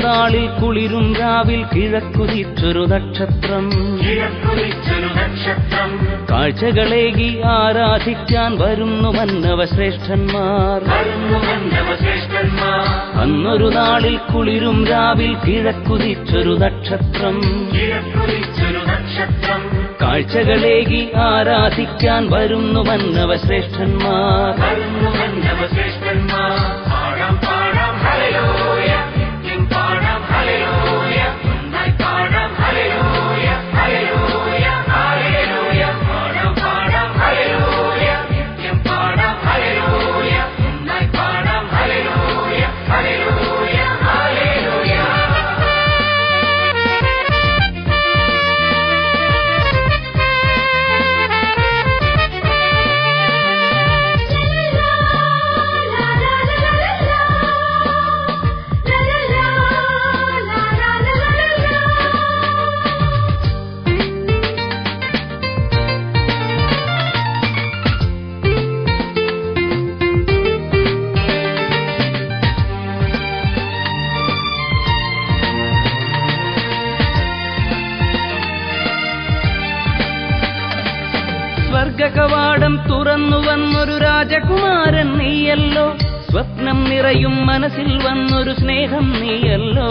നാളിൽ കുളിരും രാവിൽ കിഴക്കുതിച്ചൊരു നക്ഷത്രം കാഴ്ചകളേകി ആരാധിക്കാൻ വരുന്നു മന്നവ ശ്രേഷ്ഠന്മാർ. അന്നൊരു നാളിൽ കുളിരും രാവിൽ കിഴക്കുതിച്ചൊരു നക്ഷത്രം കാഴ്ചകളേകി ആരാധിക്കാൻ വരുന്നു മന്നവ ശ്രേഷ്ഠന്മാർ. സ്വർഗകവാടം തുറന്നു വന്നൊരു രാജകുമാരൻ നീയല്ലോ, സ്വപ്നം നിറയും മനസ്സിൽ വന്നൊരു സ്നേഹം നീയല്ലോ.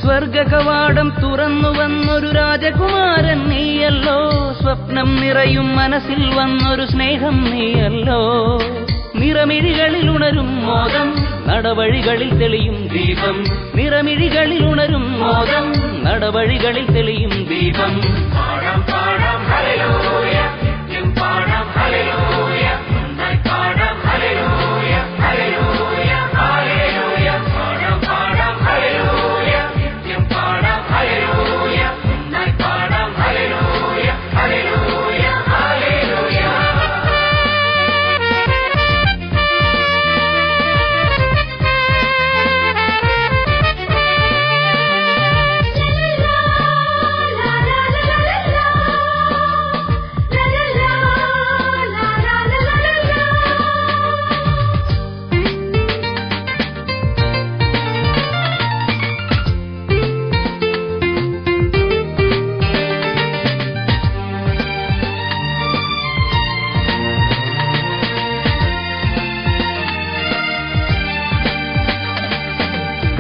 സ്വർഗകവാടം തുറന്നു വന്നൊരു രാജകുമാരൻ നീയല്ലോ, സ്വപ്നം നിറയും മനസ്സിൽ വന്നൊരു സ്നേഹം നീയല്ലോ. നിറമിഴികളിൽ ഉണരും മോദം, നടവഴികളിൽ തെളിയും ദീപം. നിറമിഴികളിൽ ഉണരും മോദം, നടവഴികളിൽ തെളിയും ദീപം.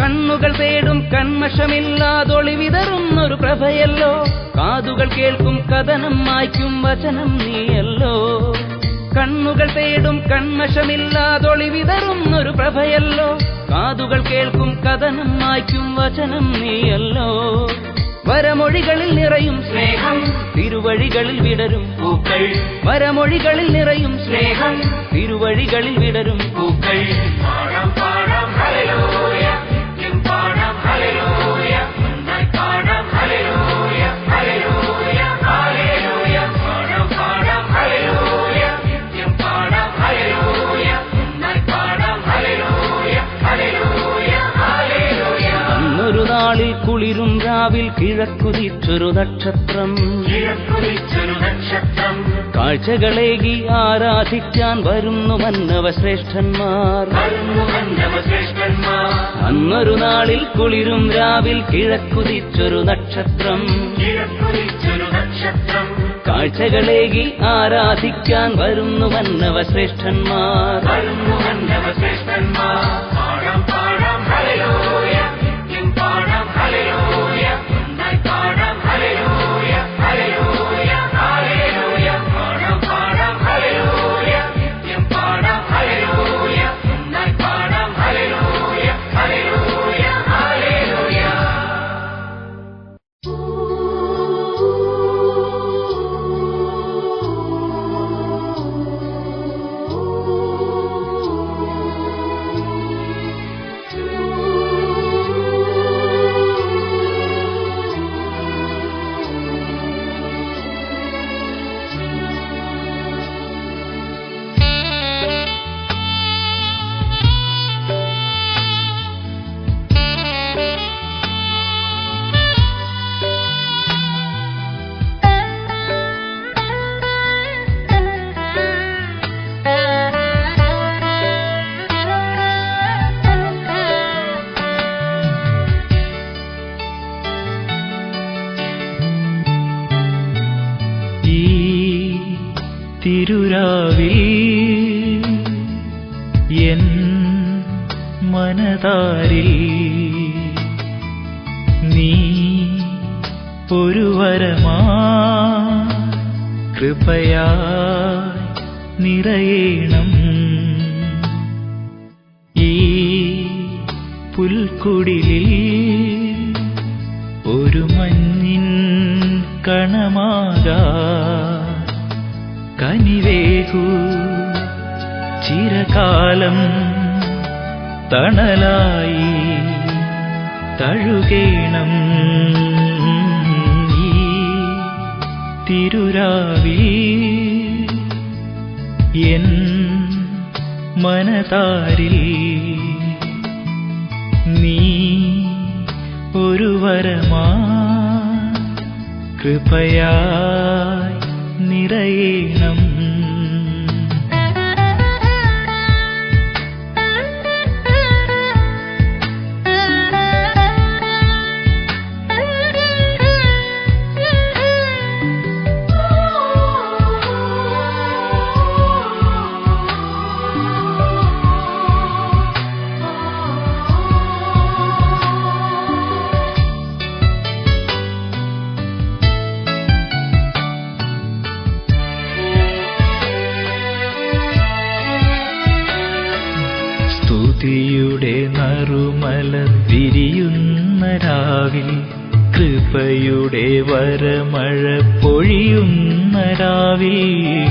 കണ്ണുകൾ തേടും കന്മഷമില്ലാതൊളിവിതറുന്നൊരു പ്രഭയല്ലോ, കാതുകൾ കേൾക്കും കഥനം മായ്ക്കും വചനം നീയല്ലോ. കണ്ണുകൾ തേടും കന്മഷമില്ലാതൊളിവിതറുന്നൊരു പ്രഭയല്ലോ, കാതുകൾ കേൾക്കും കഥനം മായ്ക്കും വചനം നീയല്ലോ. വരമൊഴികളിൽ നിറയും സ്നേഹം, തിരുവഴികളിൽ വിടരും പൂക്കൾ. വരമൊഴികളിൽ നിറയും സ്നേഹം, തിരുവഴികളിൽ വിടരും പൂക്കൾ. അന്നൊരു നാളിൽ കുളിരും രാവിൽ കിഴക്കുതിച്ചൊരു നക്ഷത്രം കാഴ്ചകളേകി ആരാധിക്കാൻ വരുന്നു മന്നവ ശ്രേഷ്ഠന്മാർ. അന്നൊരു നാളിൽ കുളിരും രാവിൽ കിഴക്കുതിച്ചൊരു നക്ഷത്രം കാഴ്ചകളേകി ആരാധിക്കാൻ വരുന്നു മന്നവ ശ്രേഷ്ഠന്മാർ. തിരുരാവിൽ എൻ മനതാരിൽ നീ ഒരു വരമാ കൃപയായി നിറയേണം. ഈ പുൽക്കുടിലിൽ ഒരു മഞ്ഞിൻ കണമാകാ കനിവേകൂ ചിരകാലം തണലായി തഴുകേണം. ഈ തിരുരാവിൽ എൻ മനതാരിൽ നീ ഒരു വരമാ കൃപയായി നിറയേണം. സ്തുതിയുടെ നറുമല വിരിയുന്ന രാവിൽ കൃപയുടെ വരമഴ പൊഴിയുന്ന രാവിൽ.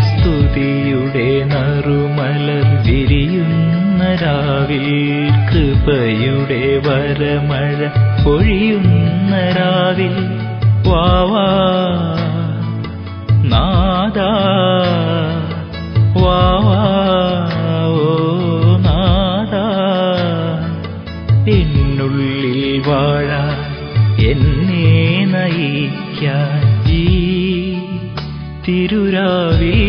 സ്തുതിയുടെ നറുമല വിരിയുന്ന രാവിൽ കൃപയുടെ വരമഴ പൊഴിയുന്ന രാവിൽ. വാവാ നാദാ വാവാ എന്നുള്ളിൽ വാഴാൻ എന്നെ നയിക്കാൻ ഈ തിരുരാവിൽ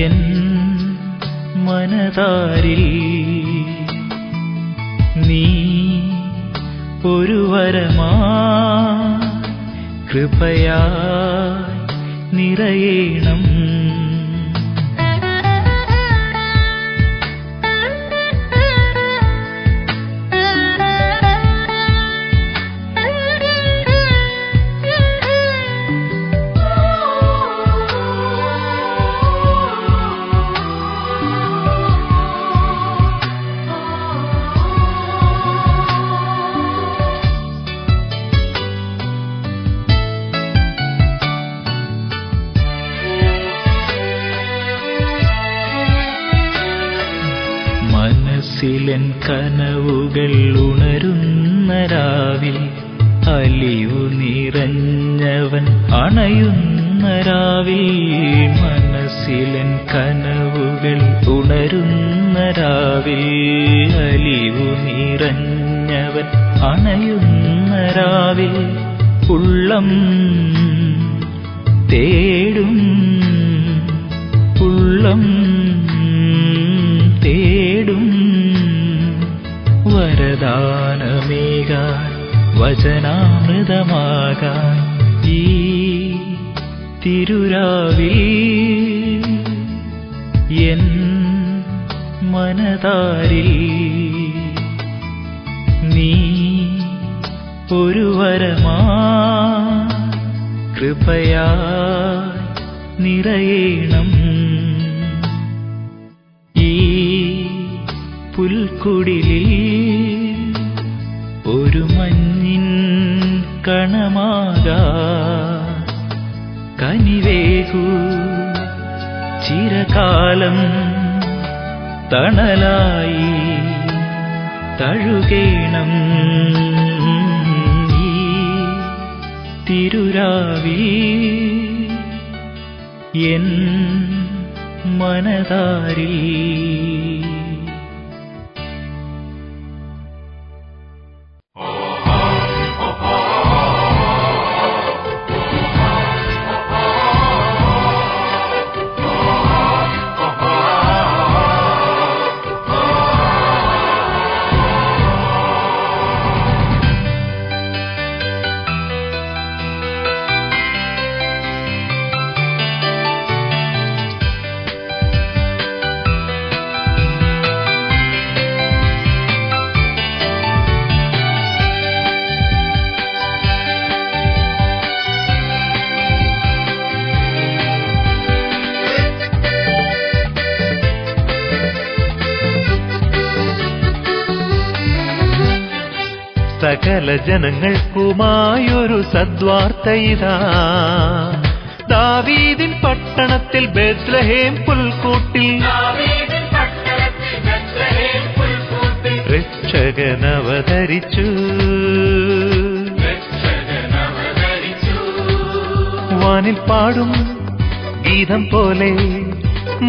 എൻ മനതാരിൽ നീ ഒരു വരമാ കൃപയായി നിറയേണം. മനസ്സിലൻ കനവുകൾ ഉണരുന്ന രാവിൽ അലിവു നിറഞ്ഞവൻ അണയുന്ന രാവിൽ. മനസ്സിലൻ കനവുകൾ ഉണരുന്ന രാവിൽ അലിവു നിറഞ്ഞവൻ അണയുന്ന രാവിൽ. ഉള്ളം തേടും ഉള്ളം തേടും വരദാനമേകാൻ വചനാമൃതമാകാൻ ഈ തിരുരാവിൽ എൻ മനതാരിൽ നീ ഒരു വരമാ കൃപയായി നിറയേണം. ഈ പുൽക്കുടിലിൽ ഒരു മഞ്ഞിൻ കണമാകാ കനിവേകൂ ചിരകാലം തണലായി തഴുകേണം. ഈ തിരുരാവിൽ എൻ മനതാരിൽ സകല ജനങ്ങൾക്കുമായൊരു സദ്വാർത്തയിതാ. ദാവീദിൻ പട്ടണത്തിൽ ബേത്ലഹേം പുൽക്കൂട്ടിൽ രക്ഷകനവതരിച്ചു. വാനിൽ പാടും ഗീതം പോലെ,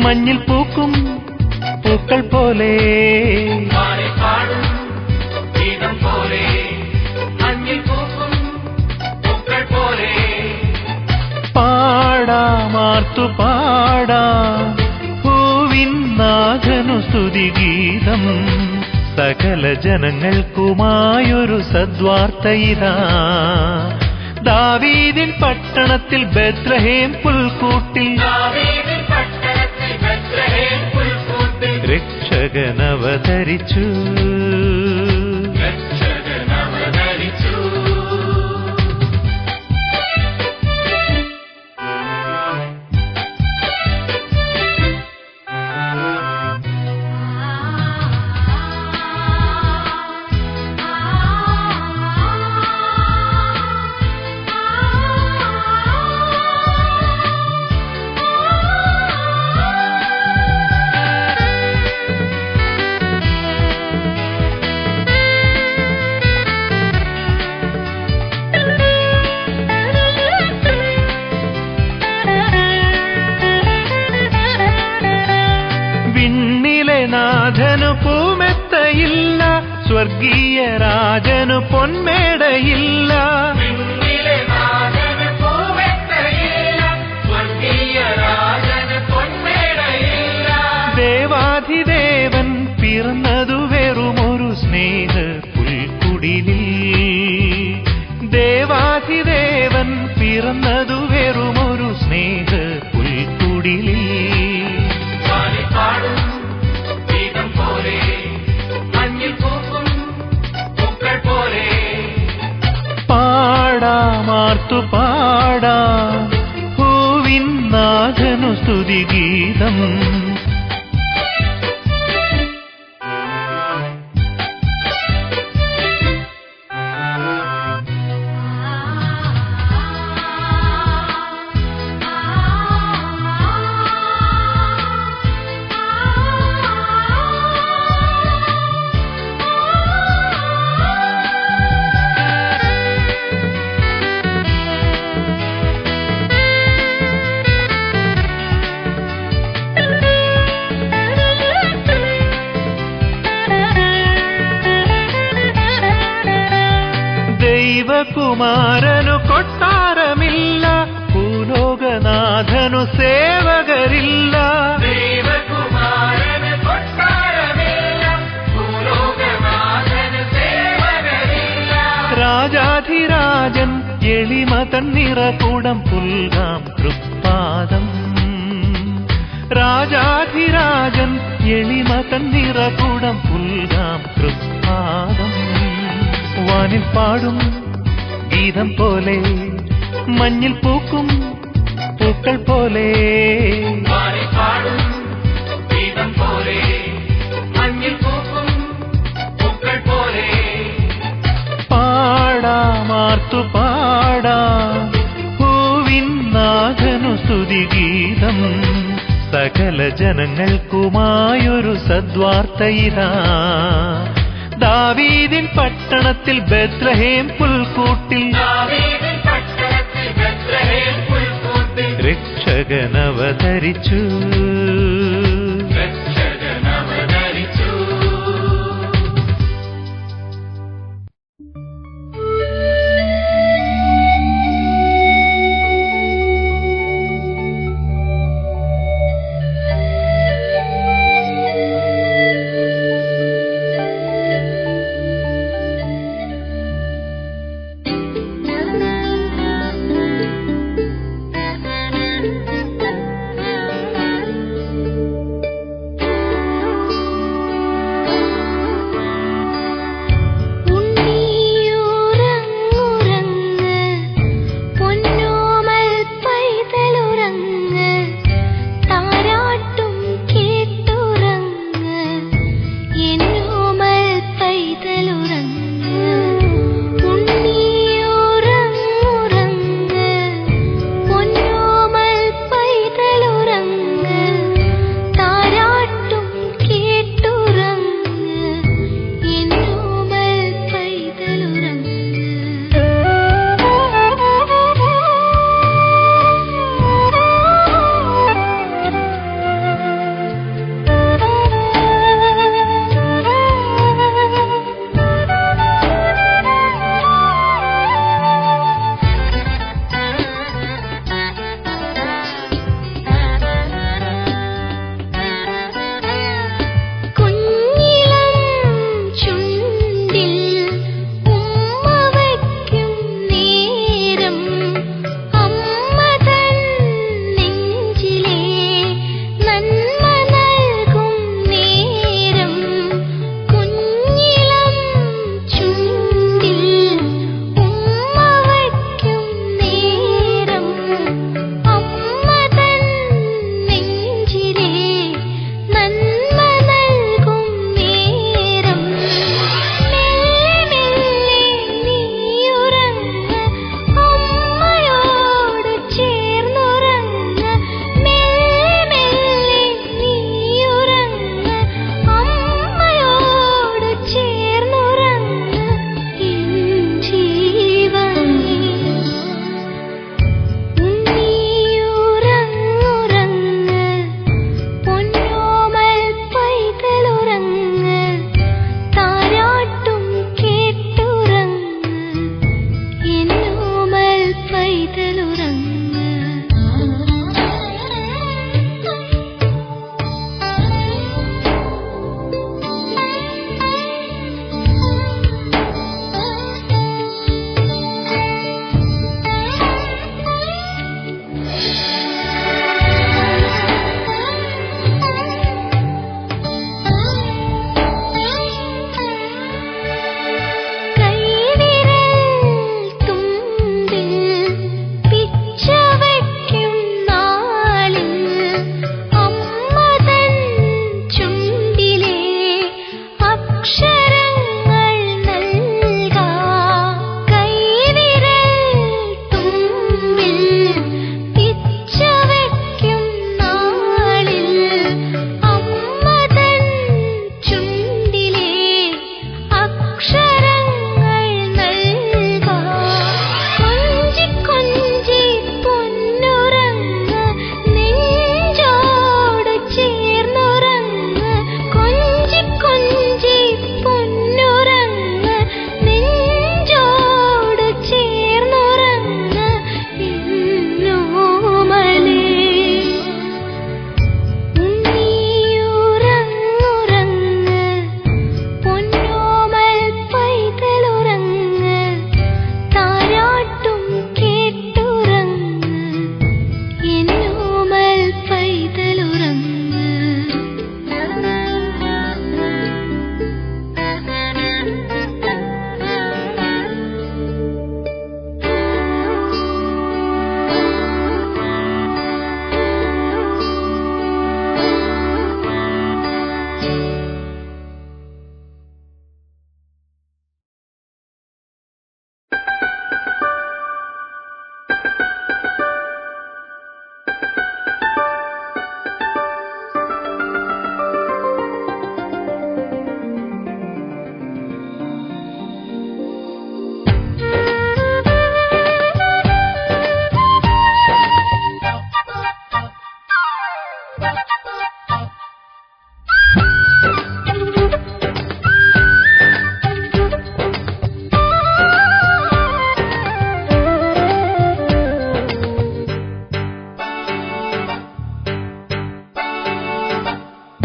മഞ്ഞിൽ പൂക്കും പൂക്കൾ പോലെ, പാടാമാർത്തു പാടാം പൂവിൻ നാഥനു സ്തുതിഗീതം. സകല ജനങ്ങൾക്കുമായൊരു സദ്വാർത്തയിതാ. ദാവീദിൻ പട്ടണത്തിൽ ബേത്ലഹേം പുൽക്കൂട്ടിൽ രക്ഷകനവതരിച്ചു. നാഥനു പൂമെത്തയില്ല, സ്വർഗീയ രാജനു പൊന്മേടയില്ല. ദേവാധിദേവൻ പിറന്നതു വെറുമൊരു സ്നേഹ പുൽക്കുടിലിൽ. ദേവാധിദേവൻ പിറന്നതു വെറുമൊരു സ്നേഹ പുൽക്കുടിലിൽ. പാടാമാർത്തു പാടാം പൂവിൻ നാഥനു സ്തുതിഗീതം. ദൈവകുമാരനു കൊട്ടാരമില്ല, ഭൂലോകനാഥനു സേവകരില്ല. രാജാധിരാജൻ എളിമ തന്നിറകൂടം പുൽകാം തൃപ്പാദം. രാജാധിരാജൻ എളിമ തന്നിറകൂടം പുൽകാം തൃപ്പാദം. വാനിൽ പാടും ഗീതം പോലെ, മഞ്ഞിൽ പൂക്കും പൂക്കൾ പോലെ, പാടാമാർത്തു പാടാം പൂവിൻ നാഥനു സ്തുതിഗീതം. സകല ജനങ്ങൾക്കുമായൊരു സദ്വാർത്തയിതാ. ദാവീദിൻ പട്ടണത്തിൽ ബേത്ലഹേം പുൽക്കൂട്ടിൽ രക്ഷകനവതരിച്ചു.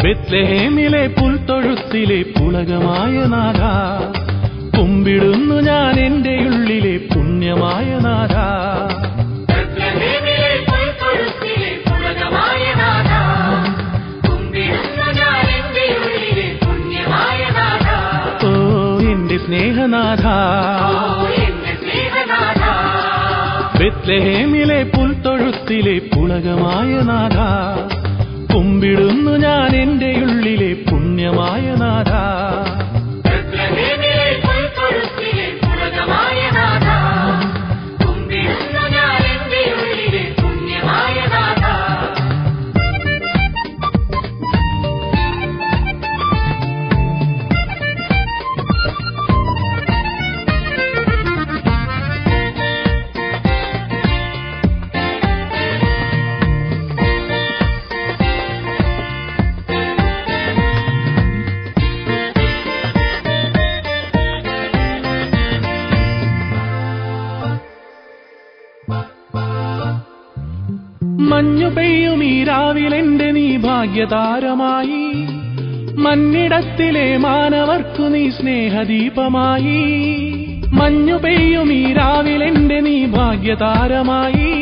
ബെത്ലഹേമിലെ പുൽത്തൊഴുത്തിലെ പുളകമായ നാഥ, കുമ്പിടുന്നു ഞാൻ എന്റെ ഉള്ളിലെ പുണ്യമായ നാഥ. ഓ എന്റെ സ്നേഹനാഥ, ബെത്ലഹേമിലെ പുൽത്തൊഴുത്തിലെ പുളകമായ നാഥ, കുമ്പിടുന്നു ഞാൻ എന്റെ ഉള്ളിലെ പുണ്യമായ നാഥ. മഞ്ഞു പെയ്യും ഈ രാവിലെന്റെ നീ ഭാഗ്യതാരമായി, മന്നിടത്തിലെ മാനവർക്കു നീ സ്നേഹദീപമായി. മഞ്ഞു പെയ്യും ഈ രാവിലെന്റെ നീ ഭാഗ്യതാരമായി,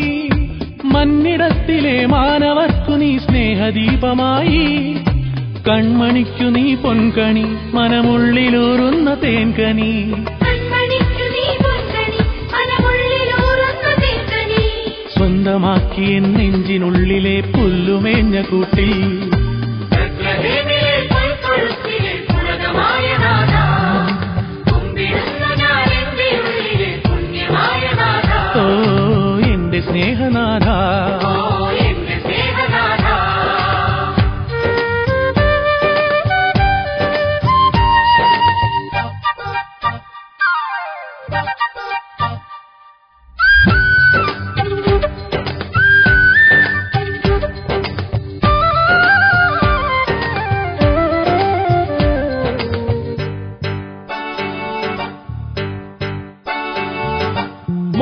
മന്നിടത്തിലെ മാനവർക്കു നീ സ്നേഹദീപമായി. കൺമണിക്കു നീ പൊൻകണി, മനമുള്ളിലൂറുന്ന തേൻകനി. സ്വന്തമാക്കി എൻ നെഞ്ചിനുള്ളിലെ പുല്ലുമേഞ്ഞ കൂട്ടിൽ. ഓ എന്റെ സ്നേഹനാഥ,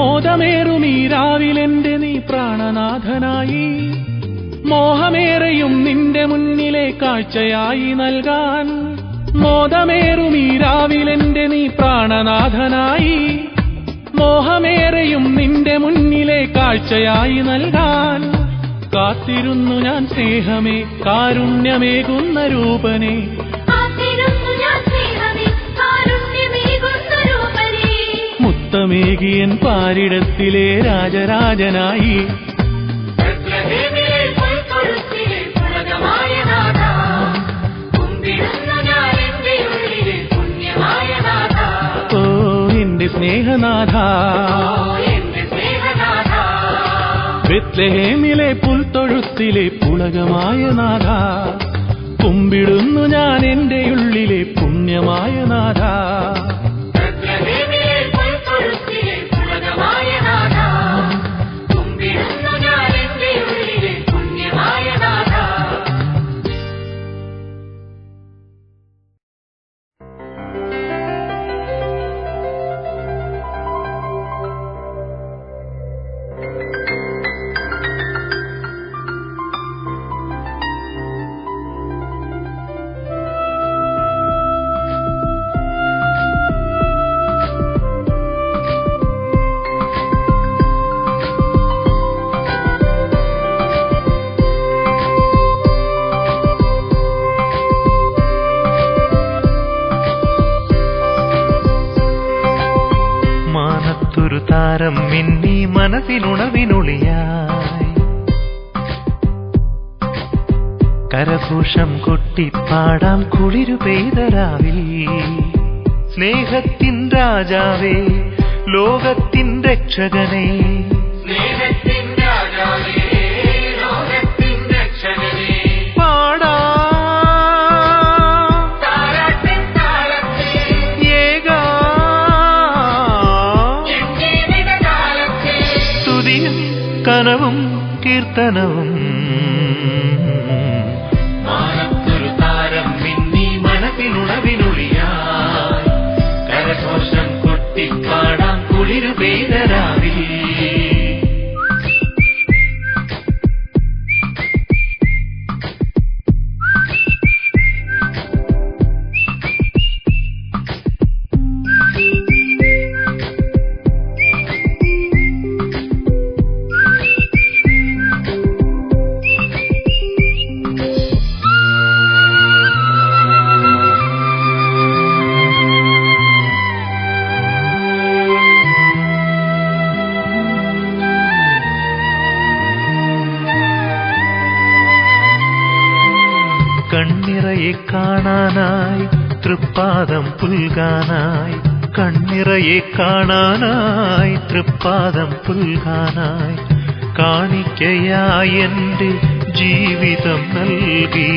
മോദമേറും ഈ രാവിലെന്റെ നീ പ്രാണനാഥനായി, മോഹമേറെയും നിന്റെ മുന്നിലെ കാഴ്ചയായി നൽകാൻ. മോദമേറും ഈ രാവിലെന്റെ നീ പ്രാണനാഥനായി, മോഹമേറെയും നിന്റെ മുന്നിലെ കാഴ്ചയായി നൽകാൻ. കാത്തിരുന്നു ഞാൻ സ്നേഹമേ, കാരുണ്യമേകുന്ന രൂപനെ. മുത്തമേകിയൻ പാരിടത്തിലെ രാജരാജനായി. ഓ എന്റെ സ്നേഹനാഥ, ബെത്ലഹേമിലെ പുൽത്തൊഴുത്തിലെ പുളകമായ നാഥ, കുമ്പിടുന്നു ഞാൻ എന്റെ ഉള്ളിലെ പുണ്യമായ നാഥ. താരം മിന്നി മനസ്സിനുണവിനൊളിയായി, കരഘോഷം കൊട്ടിപ്പാടാം കുളിരു പെയ്തരാവിൽ. സ്നേഹത്തിൻ രാജാവേ, ലോകത്തിൻ രക്ഷകനേ, കനവും കീർത്തനവും. മാനത്തൊരു താരം മിന്നി മനസ്സിനുണവിനൊളിയായി, കരഘോഷം കൊട്ടിപ്പാടാം കുളിരു പെയ്തരാവിൽ. കണ്ണിറയെ കാണാനായി തൃപ്പാദം പുൽകാനായി കണ്ണിറയെ കാണാനായി തൃപ്പാദം പുൽകാനായി കാണിക്കയായി എൻ്റെ ജീവിതം നൽകി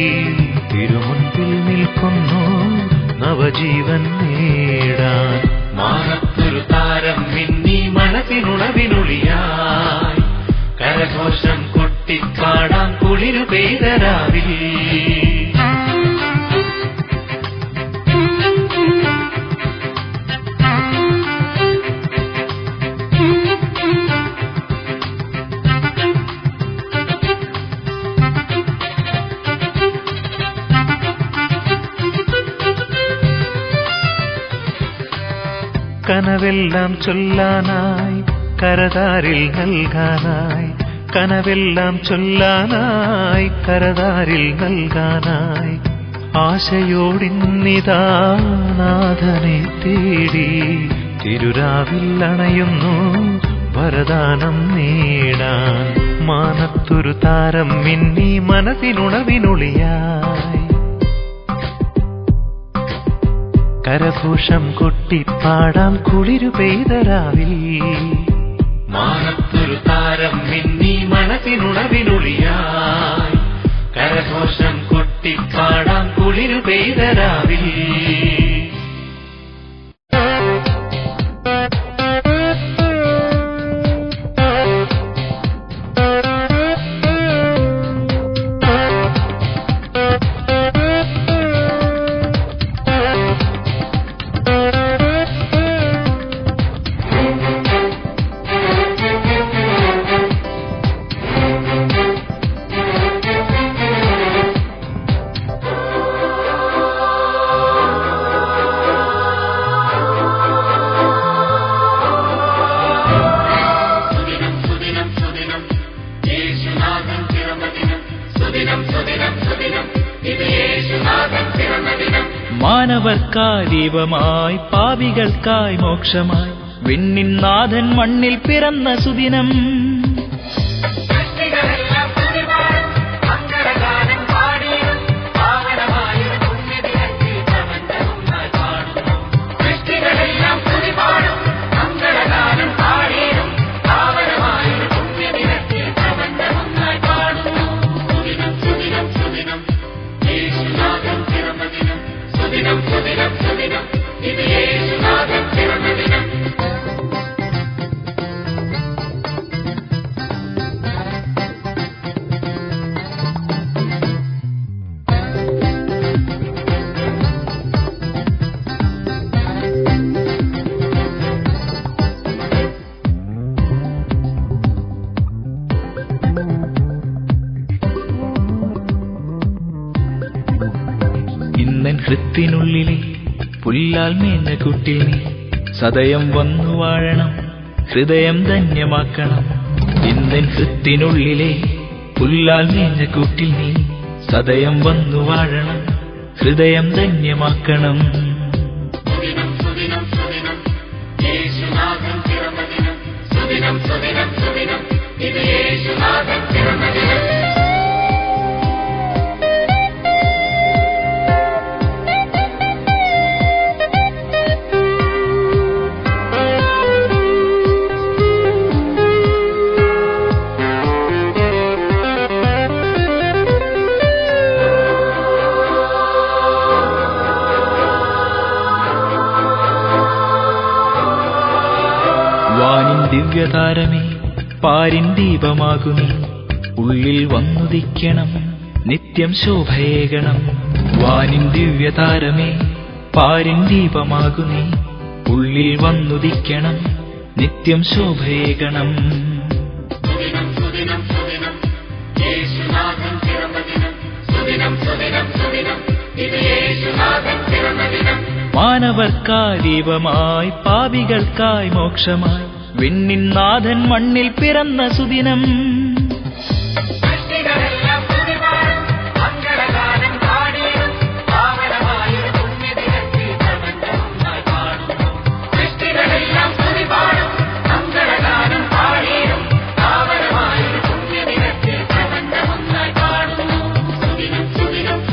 തിരുമുൻപിൽ നിൽക്കുന്നു നവജീവൻ നേടാൻ. മാനത്തൊരു താരം മിന്നി മനസ്സിനുണവിനൊളിയായി കരഘോഷം കൊട്ടിപ്പാടാം കുളിരു പെയ്തരാവിൽ. കനവെല്ലാം ചൊല്ലാനായി കരതാരിൽ നൽകാനായി കനവെല്ലാം ചൊല്ലാനായി കരതാരിൽ നൽകാനായി ആശയോടിന്നിതാ നാഥനെ തേടി തിരുരാവിൽ അണയുന്നു വരദാനം നേടാൻ. മാനത്തൊരു താരം മിന്നി മനസ്സിനുണവിനൊളിയായി കരഘോഷം കൊട്ടിപ്പാടാം കുളിരു പെയ്തരാവിൽ. മാനത്തൊരു താരം മിന്നി മനസ്സിനുണവിനൊളിയായി കരഘോഷം കൊട്ടിപ്പാടാം കുളിരു പെയ്തരാവിൽ. മാനവർക്കായി ദീപമായി പാപികൾക്കായി മോക്ഷമായി വിണ്ണിൻ നാഥൻ മണ്ണിൽ പിറന്ന സുദിനം. ഇന്നൻ ഹൃത്തിനുള്ളിലെ പുല്ലാൽ മേഞ്ഞ കുട്ടിൽ നീ സദയം വന്നു വാഴണം ഹൃദയം ധന്യമാക്കണം. ഇന്നൻ ഹൃത്തിനുള്ളിലെ പുല്ലാൽ മേഞ്ഞ കുട്ടിൽ നീ സദയം വന്നു വാഴണം ഹൃദയം ധന്യമാക്കണം. വാനിൻ ദിവ്യതാരമേ പാരിൻ ദീപമാകുമേ ഉള്ളിൽ വന്നുദിക്കണം നിത്യം ശോഭയേകണം. വാനിൻ ദിവ്യതാരമേ പാരിൻ ദീപമാകുമേ ഉള്ളിൽ വന്നുദിക്കണം നിത്യം ശോഭയേകണം. മാനവർക്കായി ദീപമായി പാപികൾക്കായി മോക്ഷമായി വിണ്ണിൻ നാഥൻ മണ്ണിൽ പിറന്ന സുദിനം.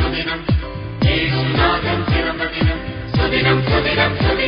സുദിനം സുദിനം സുദിനം